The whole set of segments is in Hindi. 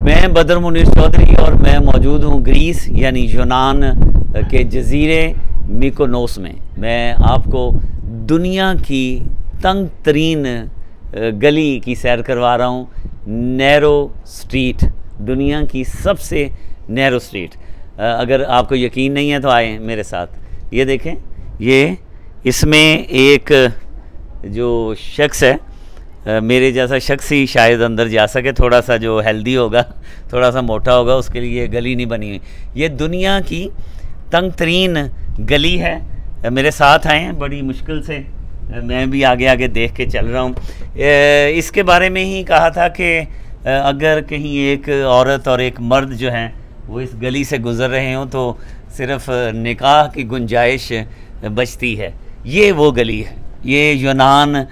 मैं बदर मुनीर चौधरी और मैं मौजूद हूँ ग्रीस यानी यूनान के जजीरे मिकोनोस में। मैं आपको दुनिया की तंग तरीन गली की सैर करवा रहा हूँ। नैरो स्ट्रीट, दुनिया की सबसे नैरो स्ट्रीट। अगर आपको यकीन नहीं है तो आए मेरे साथ। ये देखें, ये इसमें एक जो शख्स है, मेरे जैसा शख्स ही शायद अंदर जा सके, थोड़ा सा जो हेल्दी होगा, थोड़ा सा मोटा होगा, उसके लिए ये गली नहीं बनी हुई। ये दुनिया की तंग तरीन गली है। मेरे साथ आए हैं, बड़ी मुश्किल से मैं भी आगे आगे देख के चल रहा हूँ। इसके बारे में ही कहा था कि अगर कहीं एक औरत और एक मर्द जो हैं वो इस गली से गुज़र रहे हों तो सिर्फ़ निकाह की गुंजाइश बचती है। ये वो गली है, ये यूनान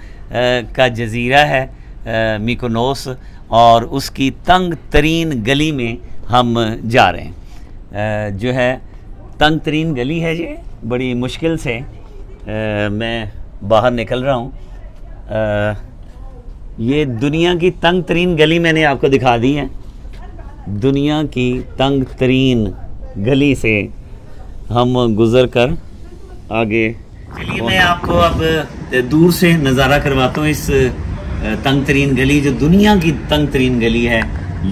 का जजीरा है मिकोनोस, और उसकी तंग तरीन गली में हम जा रहे हैं। जो है तंग तरीन गली है, ये बड़ी मुश्किल से मैं बाहर निकल रहा हूँ। ये दुनिया की तंग तरीन गली मैंने आपको दिखा दी है। दुनिया की तंग तरीन गली से हम गुज़र कर आगे, चलिए मैं आपको अब दूर से नज़ारा करवाता हूँ इस तंग तरीन गली, जो दुनिया की तंग तरीन गली है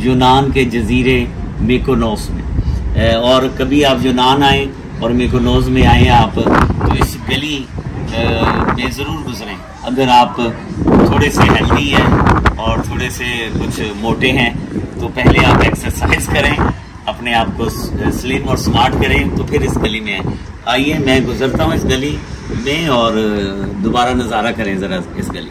यूनान के जजीरे मिकोनोस में। और कभी आप यूनान आए और मिकोनोस में आए आप, तो इस गली में ज़रूर गुजरें। अगर आप थोड़े से हेल्दी हैं और थोड़े से कुछ मोटे हैं तो पहले आप एक्सरसाइज करें, अपने आप को स्लिम और स्मार्ट करें, तो फिर इस गली में आइए। मैं गुजरता हूँ इस गली में और दोबारा नज़ारा करें ज़रा इस गली।